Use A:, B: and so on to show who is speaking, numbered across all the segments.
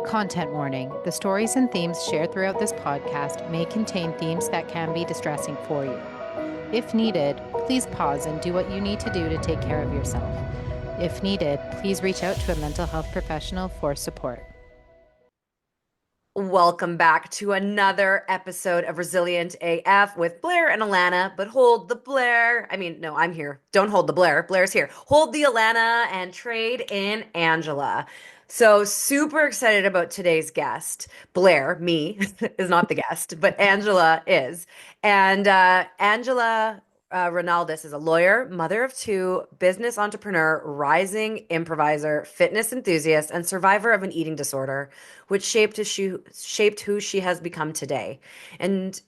A: Content warning. The stories and themes shared throughout this podcast may contain themes that can be distressing for you. If needed, please pause and do what you need to do to take care of yourself. If needed, please reach out to a mental health professional for support.
B: Welcome back to another episode of Resilient AF with Blair and Alana. But hold the Blair. No, I'm here. Don't hold the Blair. Blair's here. Hold the Alana and trade in Angela. So super excited about today's guest. Blair, me, is not the guest, but Angela is. And Angela Rinaldis is a lawyer, mother of two, business entrepreneur, rising improviser, fitness enthusiast, and survivor of an eating disorder, which shaped who she has become today and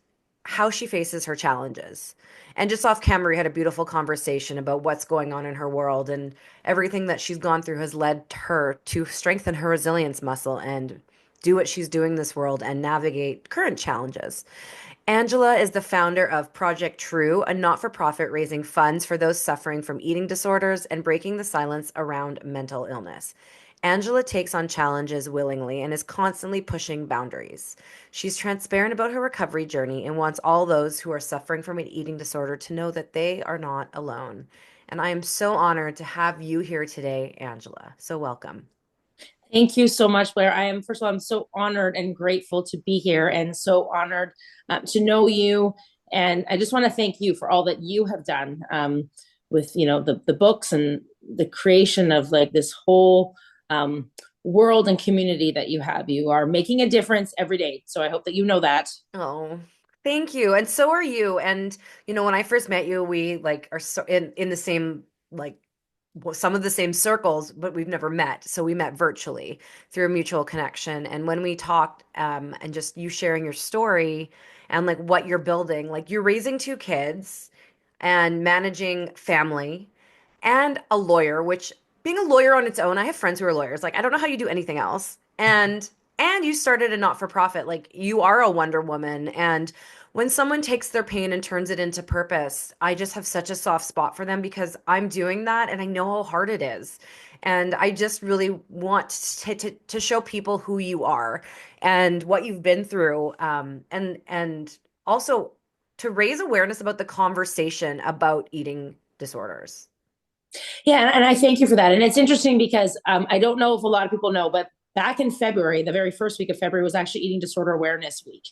B: how she faces her challenges. And just off camera, we had a beautiful conversation about what's going on in her world, and everything that she's gone through has led her to strengthen her resilience muscle and do what she's doing in this world and navigate current challenges. Angela is the founder of Project True, a not-for-profit raising funds for those suffering from eating disorders and breaking the silence around mental illness. Angela takes on challenges willingly and is constantly pushing boundaries. She's transparent about her recovery journey and wants all those who are suffering from an eating disorder to know that they are not alone. And I am so honored to have you here today, Angela. So welcome.
C: Thank you so much, Blair. First of all, I'm so honored and grateful to be here and so honored to know you. And I just want to thank you for all that you have done with, the books and the creation of like this whole world and community that you have. You are making a difference every day. So I hope that you know that.
B: Oh, thank you. And so are you. And, when I first met you, we are so in the same, some of the same circles, but we've never met. So we met virtually through a mutual connection. And when we talked, and just you sharing your story and like what you're building, like you're raising two kids and managing family and a lawyer, which being a lawyer on its own, I have friends who are lawyers. Like, I don't know how you do anything else. And you started a not-for-profit. Like, you are a Wonder Woman. And when someone takes their pain and turns it into purpose, I just have such a soft spot for them because I'm doing that and I know how hard it is. And I just really want to show people who you are and what you've been through. And also to raise awareness about the conversation about eating disorders.
C: Yeah, and I thank you for that. And it's interesting because I don't know if a lot of people know, but back in February, the very first week of February was actually Eating Disorder Awareness Week.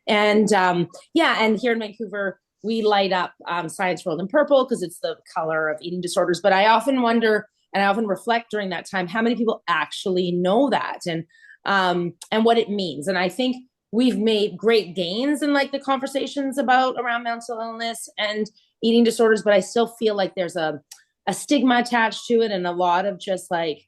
C: And and here in Vancouver, we light up Science World in purple because it's the color of eating disorders. But I often wonder, and I often reflect during that time, how many people actually know that and what it means. And I think we've made great gains in like the conversations around mental illness and eating disorders, but I still feel like there's a stigma attached to it and a lot of just like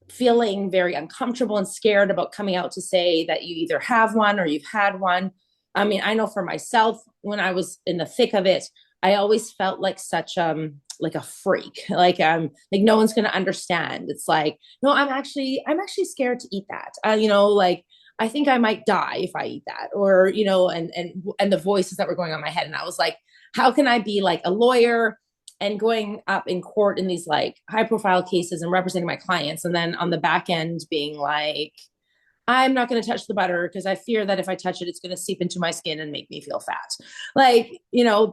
C: feeling very uncomfortable and scared about coming out to say that you either have one or you've had one. I mean, I know for myself, when I was in the thick of it, I always felt like such like a freak, like no one's going to understand. It's like, no, I'm actually scared to eat that. Like I think I might die if I eat that, or and the voices that were going on in my head, and I was like, how can I be like a lawyer and going up in court in these like high profile cases and representing my clients, and then on the back end being like, I'm not going to touch the butter because I fear that if I touch it, it's going to seep into my skin and make me feel fat. Like,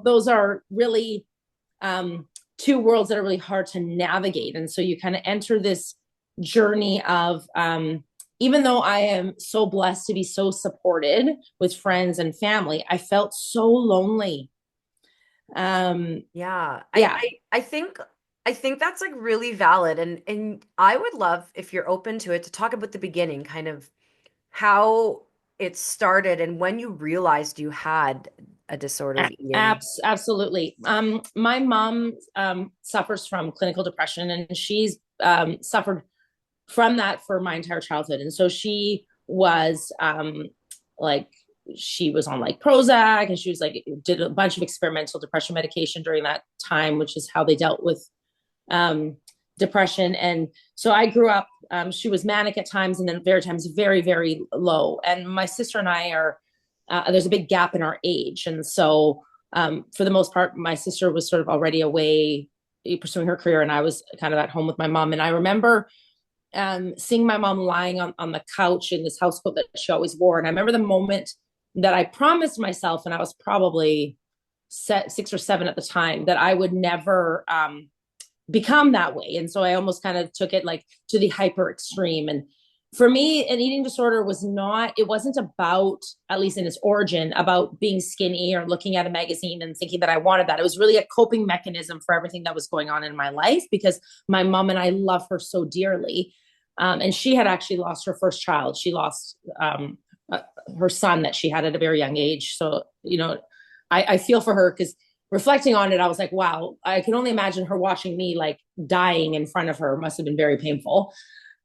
C: those are really two worlds that are really hard to navigate. And so you kind of enter this journey of, even though I am so blessed to be so supported with friends and family, I felt so lonely.
B: Yeah. I think that's like really valid. And I would love, if you're open to it, to talk about the beginning, kind of how it started and when you realized you had a disordered eating.
C: Absolutely. My mom suffers from clinical depression, and she's suffered from that for my entire childhood. And so she was like, she was on like Prozac, and she was like, did a bunch of experimental depression medication during that time, which is how they dealt with depression. And so I grew up, she was manic at times, and then very times very, very low. And my sister and I are, there's a big gap in our age. And so for the most part, my sister was sort of already away pursuing her career, and I was kind of at home with my mom. And I remember seeing my mom lying on the couch in this house coat that she always wore. And I remember the moment that I promised myself, and I was probably 6 or 7 at the time, that I would never become that way. And so I almost kind of took it like to the hyper extreme. And for me, an eating disorder it wasn't about, at least in its origin, about being skinny or looking at a magazine and thinking that I wanted that. It was really a coping mechanism for everything that was going on in my life, because my mom and I love her so dearly. And she had actually lost her first child. She lost her son that she had at a very young age. So, I feel for her, because reflecting on it, I was like, wow, I can only imagine her watching me like dying in front of her. Must have been very painful.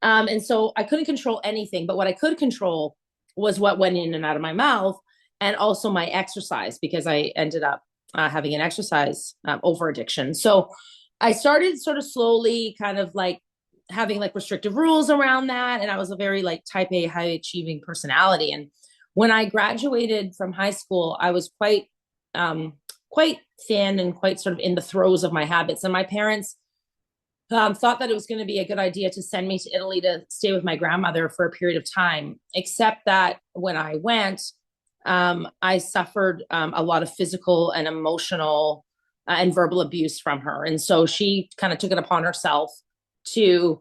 C: And so I couldn't control anything, but what I could control was what went in and out of my mouth, and also my exercise, because I ended up having an exercise over addiction. So I started sort of slowly kind of like having like restrictive rules around that. And I was a very like type A, high achieving personality. And when I graduated from high school, I was quite thin and quite sort of in the throes of my habits. And my parents thought that it was going to be a good idea to send me to Italy to stay with my grandmother for a period of time, except that when I went, I suffered a lot of physical and emotional and verbal abuse from her. And so she kind of took it upon herself to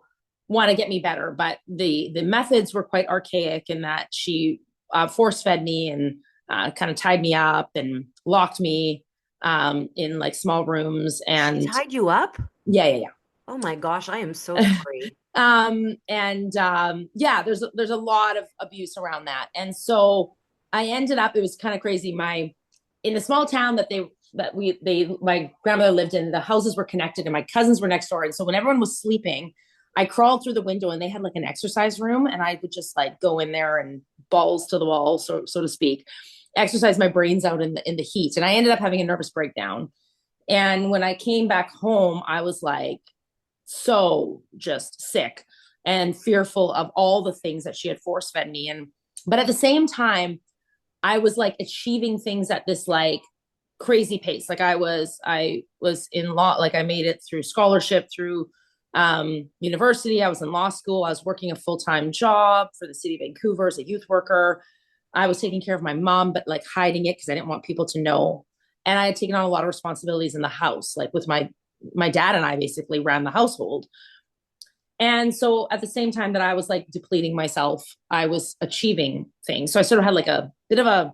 C: want to get me better. But the methods were quite archaic, in that she force fed me and kind of tied me up and locked me in like small rooms. And
B: She tied you up?
C: yeah.
B: Oh my gosh, I am so sorry.
C: Yeah, there's a lot of abuse around that. And so I ended up, it was kind of crazy. In the small town that my grandmother lived in, the houses were connected and my cousins were next door. And so when everyone was sleeping, I crawled through the window, and they had like an exercise room, and I would just like go in there and balls to the wall, so to speak, exercise my brains out in the heat. And I ended up having a nervous breakdown. And when I came back home, I was like so just sick and fearful of all the things that she had force fed me. But at the same time, I was like achieving things at this like crazy pace. Like I was in law, like I made it through scholarship, through university. I was in law school. I was working a full-time job for the city of Vancouver as a youth worker. I was taking care of my mom, but like hiding it because I didn't want people to know. And I had taken on a lot of responsibilities in the house, like with my dad and I basically ran the household. And so at the same time that I was like depleting myself, I was achieving things. So I sort of had like a bit of a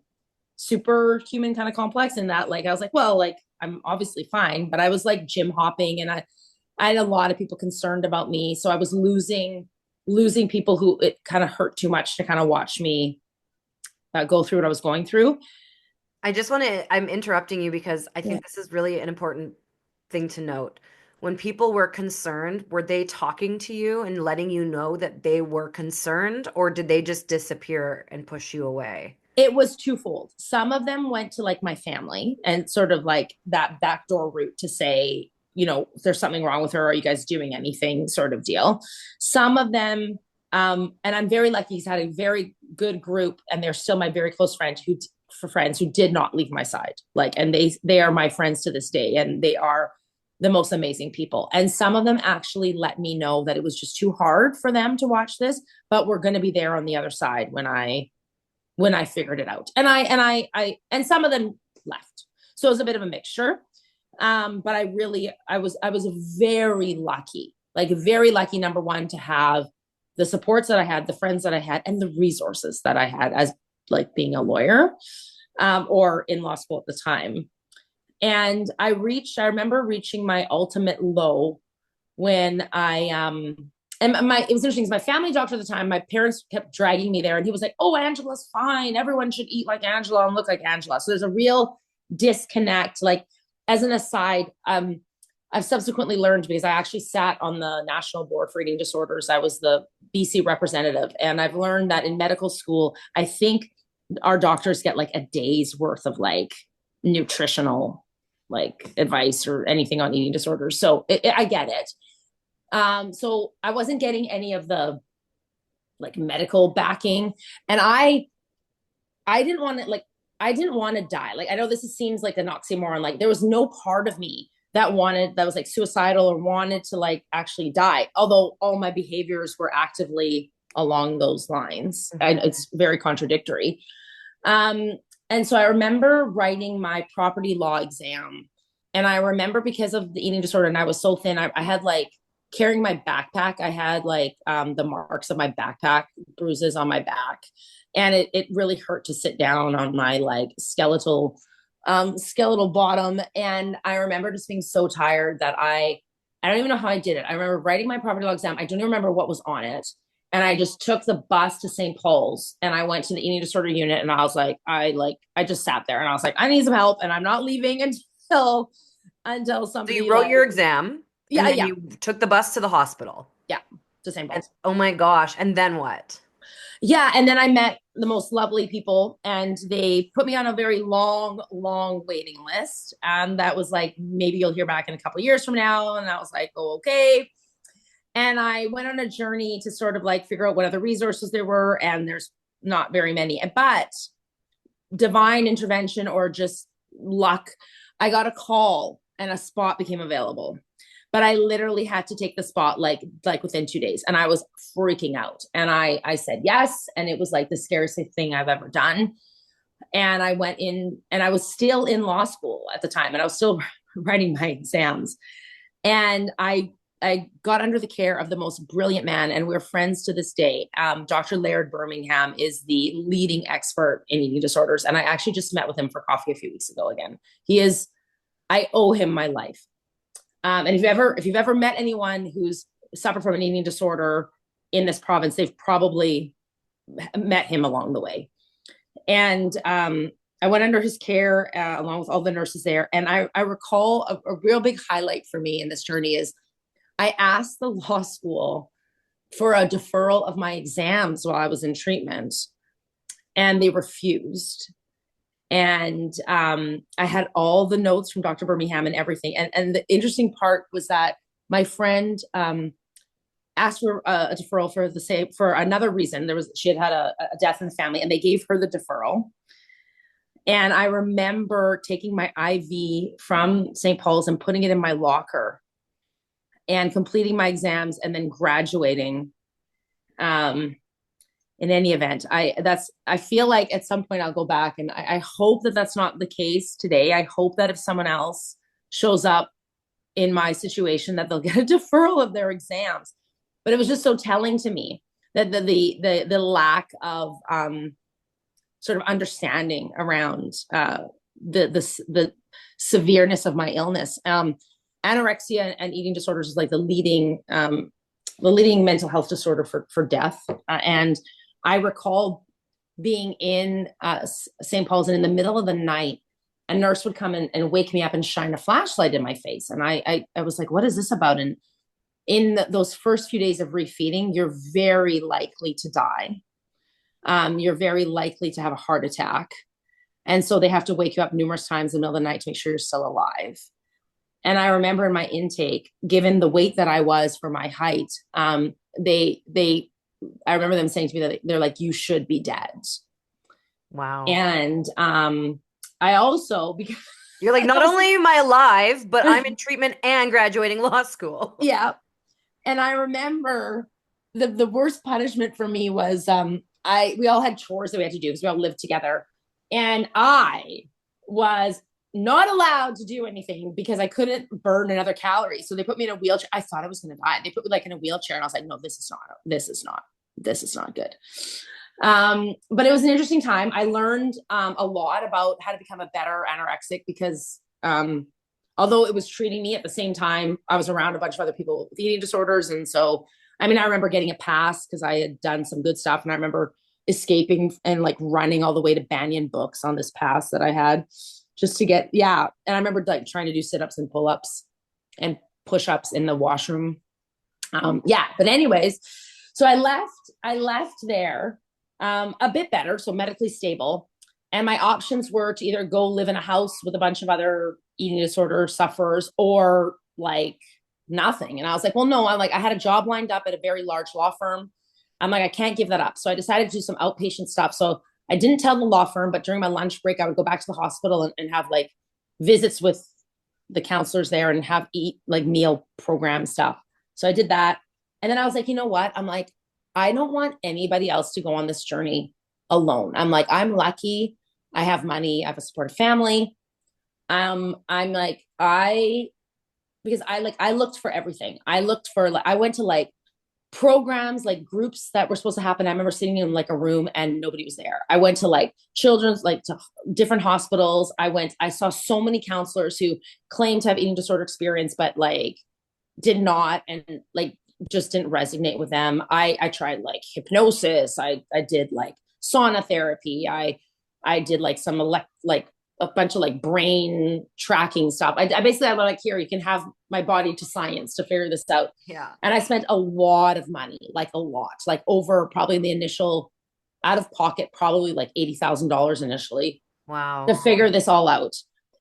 C: superhuman kind of complex in that, like, I was like, well, like I'm obviously fine, but I was like gym hopping, and I had a lot of people concerned about me. So I was losing people who it kind of hurt too much to kind of watch me go through what I was going through.
B: I'm interrupting you because I think this is really an important thing to note. When people were concerned, were they talking to you and letting you know that they were concerned, or did they just disappear and push you away?
C: It was twofold. Some of them went to like my family and sort of like that backdoor route to say, if there's something wrong with her, are you guys doing anything, sort of deal. Some of them, and I'm very lucky, he's had a very good group, and they're still my very close friends who did not leave my side. Like, and they are my friends to this day, and they are the most amazing people. And some of them actually let me know that it was just too hard for them to watch this, but we're going to be there on the other side when I figured it out. And some of them left. So it was a bit of a mixture. But I was very lucky, like very lucky, number one, to have the supports that I had, the friends that I had, and the resources that I had as like being a lawyer, or in law school at the time. And I remember reaching my ultimate low when it was interesting because my family doctor at the time, my parents kept dragging me there, and he was like, "Oh, Angela's fine. Everyone should eat like Angela and look like Angela." So there's a real disconnect. Like, as an aside, I've subsequently learned, because I actually sat on the National Board for Eating Disorders. I was the BC representative, and I've learned that in medical school, I think our doctors get like a day's worth of like nutritional like advice or anything on eating disorders. So I get it. So I wasn't getting any of the like medical backing, and I didn't want to die. Like, I know this seems like an oxymoron. Like, there was no part of me that was like suicidal or wanted to like actually die. Although all my behaviors were actively along those lines. It's very contradictory. And so I remember writing my property law exam. And I remember because of the eating disorder and I was so thin, I had like carrying my backpack. I had like the marks of my backpack, bruises on my back. And it really hurt to sit down on my like skeletal bottom. And I remember just being so tired that I don't even know how I did it. I remember writing my property law exam. I don't even remember what was on it. And I just took the bus to St. Paul's and I went to the eating disorder unit and I was like, I just sat there and I was like, I need some help and I'm not leaving until somebody.
B: So you wrote your exam.
C: Yeah.
B: And then you took the bus to the hospital.
C: Yeah. To St. Paul's.
B: Oh my gosh. And then what?
C: Yeah. And then I met the most lovely people and they put me on a very long waiting list. That was like, maybe you'll hear back in a couple of years from now. And I was like, oh, okay. And I went on a journey to sort of like figure out what other resources there were. And there's not very many, but divine intervention or just luck, I got a call and a spot became available. But I literally had to take the spot like within 2 days. And I was freaking out. And I said yes. And it was like the scariest thing I've ever done. And I went in and I was still in law school at the time. And I was still writing my exams. And I got under the care of the most brilliant man, and we're friends to this day. Dr. Laird Birmingham is the leading expert in eating disorders. And I actually just met with him for coffee a few weeks ago again. I owe him my life. And if you've ever met anyone who's suffered from an eating disorder in this province, they've probably met him along the way. And I went under his care along with all the nurses there. And I recall a real big highlight for me in this journey is I asked the law school for a deferral of my exams while I was in treatment, and they refused. And I had all the notes from Dr. Birmingham and everything. And the interesting part was that my friend asked for a deferral for another reason. She had a death in the family, and they gave her the deferral. And I remember taking my IV from St. Paul's and putting it in my locker and completing my exams and then graduating. In any event, I feel like at some point I'll go back, and I hope that that's not the case today. I hope that if someone else shows up in my situation, that they'll get a deferral of their exams. But it was just so telling to me that the lack of sort of understanding around the severeness of my illness. Anorexia and eating disorders is like the leading mental health disorder for death. And I recall being in St. Paul's, and in the middle of the night, a nurse would come and wake me up and shine a flashlight in my face. And I was like, what is this about? And in those first few days of refeeding, you're very likely to die. You're very likely to have a heart attack. And so they have to wake you up numerous times in the middle of the night to make sure you're still alive. And I remember in my intake, given the weight that I was for my height, I remember them saying to me that they're like, you should be dead.
B: Wow.
C: And I also, because
B: you're like, not only am I alive, but I'm in treatment and graduating law school.
C: Yeah. And I remember the worst punishment for me was we all had chores that we had to do because we all lived together. And I was not allowed to do anything because I couldn't burn another calorie. So they put me in a wheelchair. I thought I was going to die. They put me like in a wheelchair, and I was like, no, this is not good. But it was an interesting time. I learned a lot about how to become a better anorexic because although it was treating me, at the same time, I was around a bunch of other people with eating disorders. And so, I remember getting a pass because I had done some good stuff. And I remember escaping and like running all the way to Banyan Books on this pass that I had just to get, And I remember like trying to do sit-ups and pull-ups and push-ups in the washroom. But anyways, so I left there a bit better, so medically stable. And my options were to either go live in a house with a bunch of other eating disorder sufferers or like nothing. And I was like, well, no, I had a job lined up at a very large law firm. I'm like, I can't give that up. So I decided to do some outpatient stuff. So I didn't tell the law firm, but during my lunch break, I would go back to the hospital and have like visits with the counselors there and have eat like meal program stuff. So I did that. And then I was like, you know what? I'm like, I don't want anybody else to go on this journey alone. I'm like, I'm lucky. I have money. I have a supportive family. I'm like, because I looked for everything. I looked for, like, I went to like programs, like groups that were supposed to happen. I remember sitting in like a room and nobody was there. I went to like children's, like to different hospitals. I saw so many counselors who claimed to have eating disorder experience, but like did not, and like just didn't resonate with them. I tried like hypnosis. I did like sauna therapy. I did like some like a bunch of like brain tracking stuff. I basically, I'm like, here, you can have my body to science to figure this out.
B: Yeah.
C: And I spent a lot of money, like a lot, like over probably the initial out of pocket, probably like $80,000 initially.
B: Wow.
C: To figure this all out.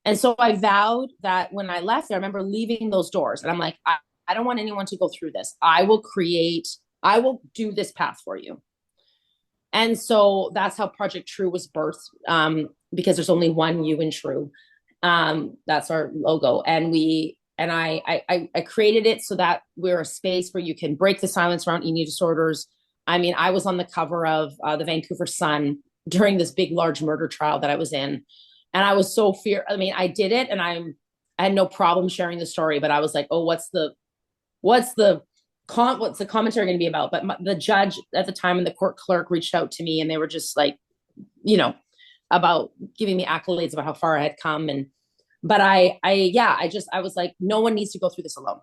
C: And so I vowed that when I left there, I remember leaving those doors and I'm like, I don't want anyone to go through this. I will do this path for you. And so that's how Project True was birthed, because there's only one you in True. That's our logo. And I created it so that we're a space where you can break the silence around eating disorders. I mean, I was on the cover of the Vancouver Sun during this big, large murder trial that I was in. And I was so I mean, I did it and I had no problem sharing the story, but I was like, oh, what's the commentary going to be about? But the judge at the time and the court clerk reached out to me and they were just like, about giving me accolades about how far I had come. But I was like, no one needs to go through this alone.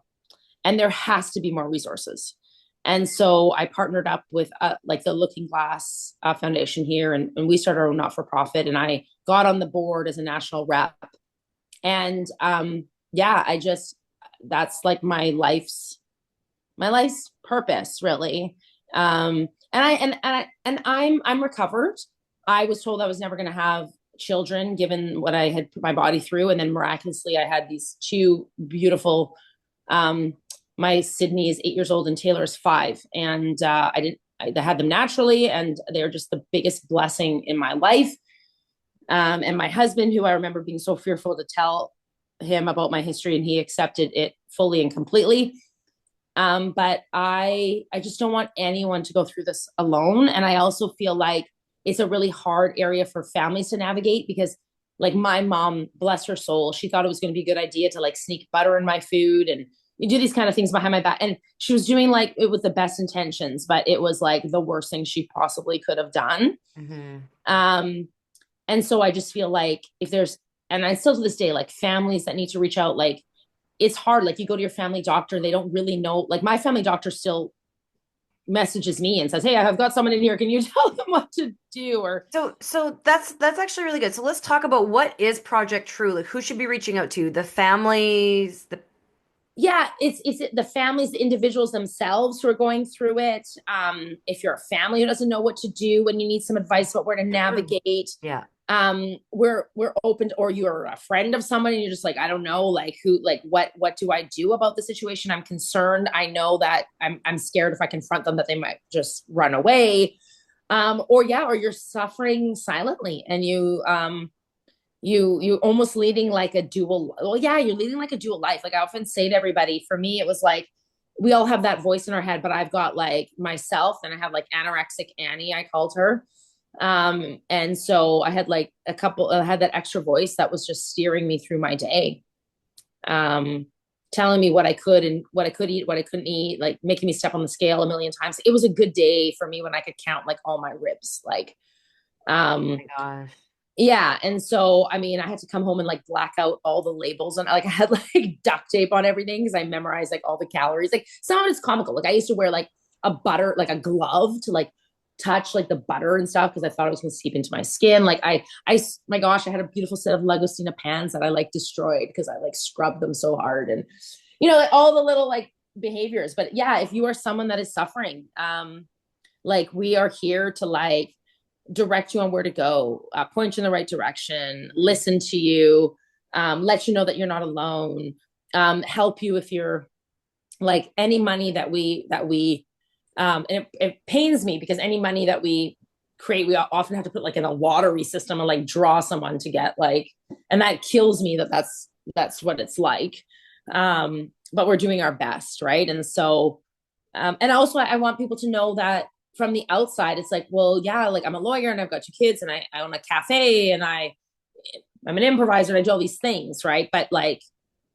C: And there has to be more resources. And so I partnered up with like the Looking Glass Foundation here, and we started our own not-for-profit, and I got on the board as a national rep. And that's like my life's purpose, really. And I'm recovered. I was told I was never going to have children given what I had put my body through. And then miraculously I had these two beautiful, my Sydney is 8 years old and Taylor is 5. And I had them naturally, and they're just the biggest blessing in my life. And my husband, who I remember being so fearful to tell him about my history, and he accepted it fully and completely. But I just don't want anyone to go through this alone. And I also feel like it's a really hard area for families to navigate, because like my mom, bless her soul, she thought it was going to be a good idea to like sneak butter in my food and you do these kind of things behind my back. And she was doing like it with the best intentions, but it was like the worst thing she possibly could have done. Mm-hmm. And so I just feel like and I still to this day, like families that need to reach out, like it's hard. Like you go to your family doctor, they don't really know. Like my family doctor still messages me and says, hey, I've got someone in here, can you tell them what to do? Or
B: so that's actually really good. So let's talk about what is Project True. Like who should be reaching out to? The families,
C: it's the families, the individuals themselves who are going through it. If you're a family who doesn't know what to do and you need some advice about where to navigate, we're open to, or you're a friend of someone and you're just like, I don't know, like what do I do about the situation? I'm concerned. I know that I'm scared if I confront them that they might just run away. Or you're suffering silently and you almost leading like a dual. Well, yeah, you're leading like a dual life. Like I often say to everybody, for me, it was like, we all have that voice in our head, but I've got like myself and I have like anorexic Annie, I called her. And so I had like I had that extra voice that was just steering me through my day, telling me what I could and what I could eat, what I couldn't eat, like making me step on the scale a million times. It was a good day for me when I could count like all my ribs, like,
B: oh my gosh.
C: Yeah. And so, I mean, I had to come home and like black out all the labels, and like I had like duct tape on everything because I memorized like all the calories. Like some of it's comical. Like I used to wear like a glove to like touch like the butter and stuff because I thought it was going to seep into my skin. Like my gosh, I had a beautiful set of Lagostina pans that I like destroyed because I like scrubbed them so hard, and like all the little like behaviors. But yeah, if you are someone that is suffering, like we are here to like direct you on where to go, point you in the right direction, listen to you, let you know that you're not alone, help you if you're like any money that we and it pains me because any money that we create, we often have to put like in a lottery system and like draw someone to get like, and that kills me that's that's what it's like. But we're doing our best, right? And so, and also I want people to know that from the outside, it's like, well, yeah, like I'm a lawyer and I've got 2 kids and I own a cafe and I'm an improviser and I do all these things, right? But like,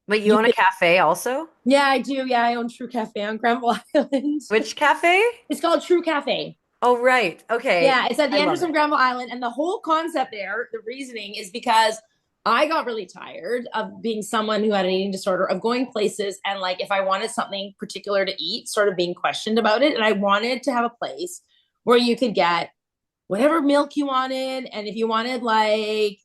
B: Wait, you own a cafe also?
C: yeah, I do. Yeah, I own True Cafe on Granville Island.
B: Which cafe?
C: It's called True Cafe.
B: Oh, right.
C: Yeah,
B: Okay.
C: it's at the
B: I love
C: entrance
B: it.
C: of Granville Island. And the whole concept there, the reasoning is because I got really tired of being someone who had an eating disorder, of going places and like if I wanted something particular to eat, sort of being questioned about it. And I wanted to have a place where you could get whatever milk you wanted. And if you wanted like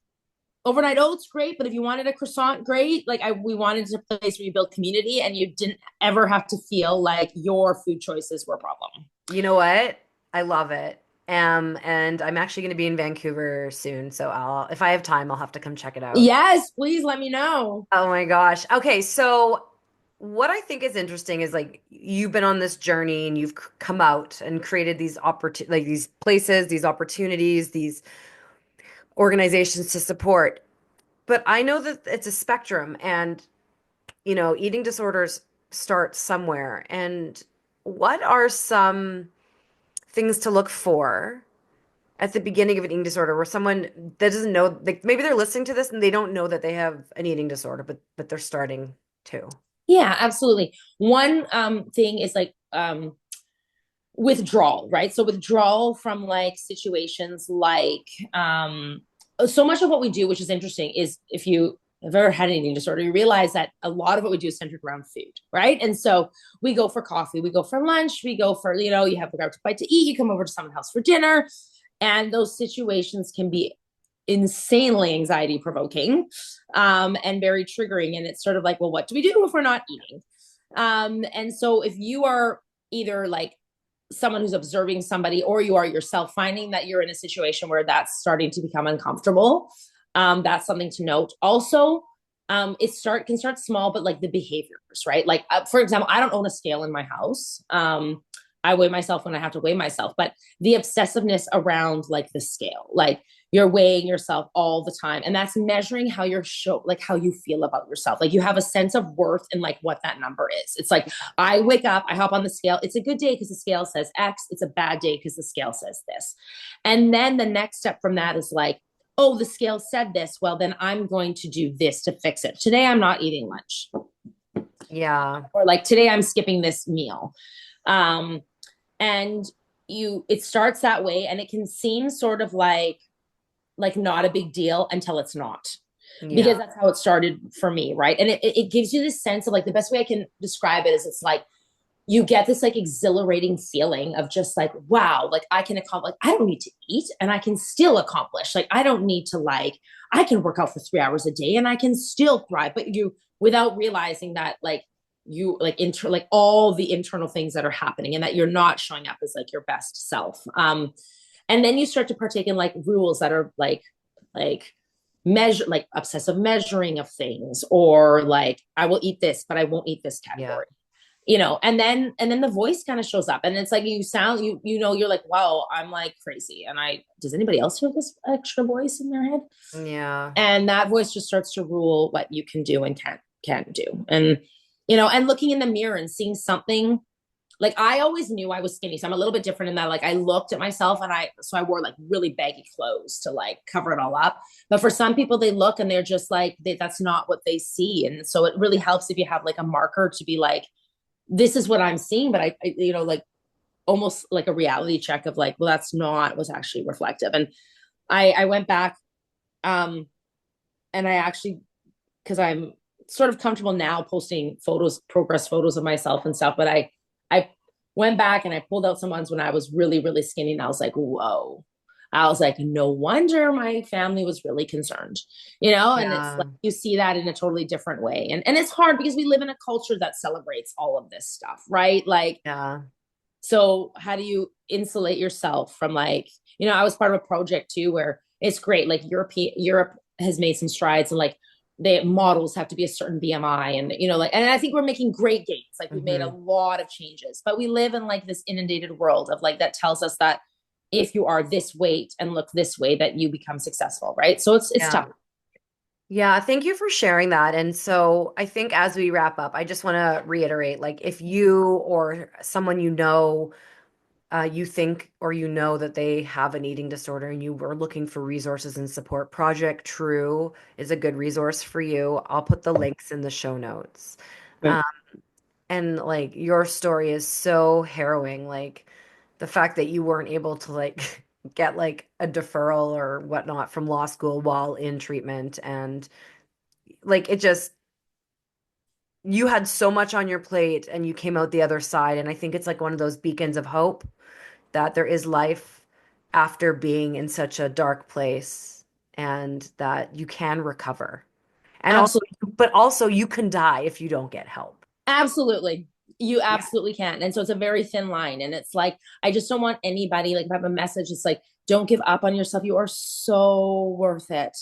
C: overnight oats, great. But if you wanted a croissant, great. Like we wanted a place where you build community and you didn't ever have to feel like your food choices were a problem.
B: You know what? I love it. And I'm actually going to be in Vancouver soon, so if I have time, I'll have to come check it out.
C: Yes, please let me know.
B: Oh my gosh. Okay, so what I think is interesting is like you've been on this journey and you've come out and created these like these places, these opportunities, these organizations to support. But I know that it's a spectrum and eating disorders start somewhere. And what are some things to look for at the beginning of an eating disorder where someone that doesn't know, like maybe they're listening to this and they don't know that they have an eating disorder, but they're starting to.
C: Yeah, absolutely. One thing is like withdrawal, right? So withdrawal from like situations like so much of what we do, which is interesting, is if you have ever had an eating disorder, you realize that a lot of what we do is centered around food, right? And so we go for coffee, we go for lunch, we go for, you know, you have a bite to eat, you come over to someone's house for dinner. And those situations can be insanely anxiety provoking and very triggering. And it's sort of like, well, what do we do if we're not eating? And so if you are either like someone who's observing somebody or you are yourself finding that you're in a situation where that's starting to become uncomfortable, that's something to note. Also, can start small, but like the behaviors, right? Like for example, I don't own a scale in my house. I weigh myself when I have to weigh myself, but the obsessiveness around like the scale, like you're weighing yourself all the time. And that's measuring how like how you feel about yourself. Like you have a sense of worth in like what that number is. It's like, I wake up, I hop on the scale. It's a good day because the scale says X. It's a bad day because the scale says this. And then the next step from that is like, oh, the scale said this. Well, then I'm going to do this to fix it. Today, I'm not eating lunch.
B: Yeah.
C: Or like today I'm skipping this meal. And it starts that way and it can seem sort of like not a big deal until it's not, because that's how it started for me. Right. And it gives you this sense of like, the best way I can describe it is it's like, you get this like exhilarating feeling of just like, wow, like I can accomplish, like, I don't need to eat and I can still accomplish. Like, I don't need to I can work out for 3 hours a day and I can still thrive, but without realizing that like, you like like all the internal things that are happening and that you're not showing up as like your best self. And then you start to partake in like rules that are like measure, like obsessive measuring of things, or like, I will eat this, but I won't eat this category. You know, and then the voice kind of shows up and it's like, you're like, wow, I'm like crazy. And does anybody else hear this extra voice in their head?
B: Yeah.
C: And that voice just starts to rule what you can do and can't do. And, you know, and looking in the mirror and seeing something, like I always knew I was skinny. So I'm a little bit different in that, like I looked at myself and I wore like really baggy clothes to like cover it all up. But for some people, they look and they're just like, that's not what they see. And so it really helps if you have like a marker to be like, this is what I'm seeing, but I you know, like almost like a reality check of like, well, that's not what's actually reflective. And I went back, and I actually, because I'm sort of comfortable now posting progress photos of myself and stuff, but I went back and I pulled out some ones when I was really, really skinny, and I was like, whoa. I was like, no wonder my family was really concerned, you know? And it's like, you see that in a totally different way. And it's hard because we live in a culture that celebrates all of this stuff, right? Like, so how do you insulate yourself from like, you know, I was part of a project too, where it's great. Like Europe has made some strides and like the models have to be a certain BMI and, you know, like, and I think we're making great gains. Like we've made a lot of changes, but we live in like this inundated world of like, that tells us that if you are this weight and look this way, that you become successful. Right. So it's tough.
B: Yeah, thank you for sharing that. And so I think as we wrap up, I just want to reiterate, like if you or someone you know, you think or you know that they have an eating disorder and you were looking for resources and support, Project True is a good resource for you. I'll put the links in the show notes.
C: Good.
B: And like your story is so harrowing. Like the fact that you weren't able to like get like a deferral or whatnot from law school while in treatment and like it just you had so much on your plate and you came out the other side. And I think it's like one of those beacons of hope that there is life after being in such a dark place and that you can recover. And also,
C: Absolutely.
B: but also you can die if you don't get help.
C: Absolutely. You
B: Yeah.
C: absolutely can. And so it's a very thin line. And it's like, I just don't want anybody, like, if I have a message, it's like, don't give up on yourself. You are so worth it.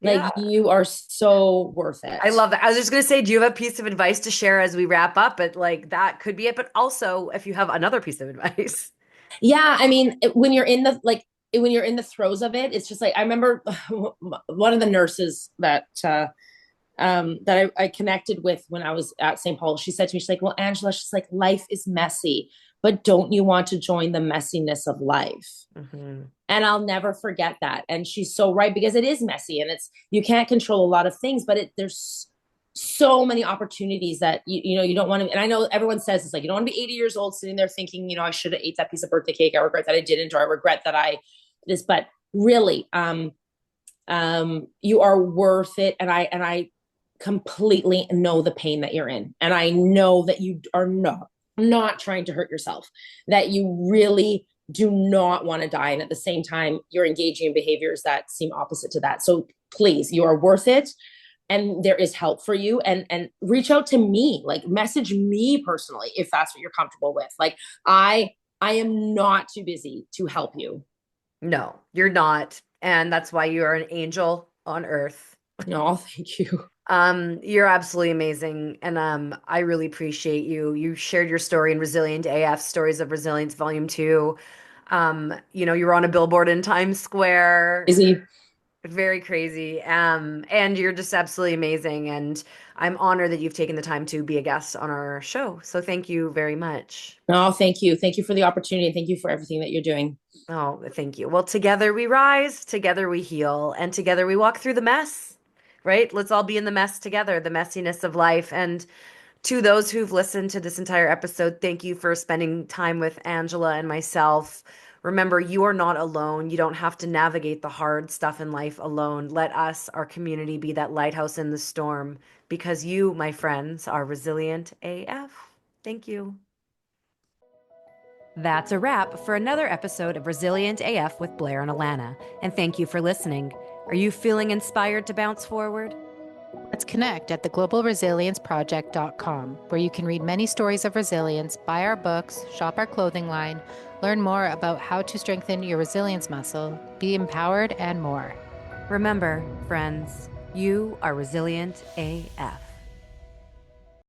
C: Like,
B: Yeah.
C: you are so worth
B: I
C: it.
B: love that. I was just going to say, do you have a piece of advice to share as we wrap up? But like that could be it. But also, if you have another piece of advice.
C: Yeah. I mean, when you're in the, like, when you're in the throes of it, it's just like, I remember one of the nurses that I connected with when I was at St. Paul. She said to me, she's like, well, Angela, she's like, life is messy, but don't you want to join the messiness of life?
B: Mhm.
C: And I'll never forget that. And she's so right, because it is messy and it's, you can't control a lot of things, but there's so many opportunities that you don't want to. And I know everyone says it's like, you don't want to be 80 years old sitting there thinking, I should have ate that piece of birthday cake. I regret that I didn't, or I regret that I this, but really, you are worth it. And I completely know the pain that you're in. And I know that you are not trying to hurt yourself, that you really do not want to die. And at the same time, you're engaging in behaviors that seem opposite to that. So please, you are worth it. And there is help for you. And reach out to me, like message me personally, if that's what you're comfortable with. Like I am not too busy to help you.
B: No, you're not. And that's why you are an angel on earth.
C: No, thank you.
B: You're absolutely amazing. And I really appreciate you. You shared your story in Resilient AF, Stories of Resilience, Volume 2. You were on a billboard in Times Square.
C: Busy.
B: Very crazy. And you're just absolutely amazing. And I'm honored that you've taken the time to be a guest on our show. So thank you very much.
C: No, thank you. Thank you for the opportunity. And thank you for everything that you're doing.
B: Oh, thank you. Well, together we rise, together we heal, and together we walk through the mess, right? Let's all be in the mess together, the messiness of life. And to those who've listened to this entire episode, thank you for spending time with Angela and myself. Remember, you are not alone. You don't have to navigate the hard stuff in life alone. Let us, our community, be that lighthouse in the storm because you, my friends, are resilient AF. Thank you. That's a wrap for another episode of Resilient AF with Blair and Alana. And thank you for listening. Are you feeling inspired to bounce forward?
A: Let's connect at theglobalresilienceproject.com, where you can read many stories of resilience, buy our books, shop our clothing line, learn more about how to strengthen your resilience muscle, be empowered, and more.
B: Remember, friends, you are resilient AF.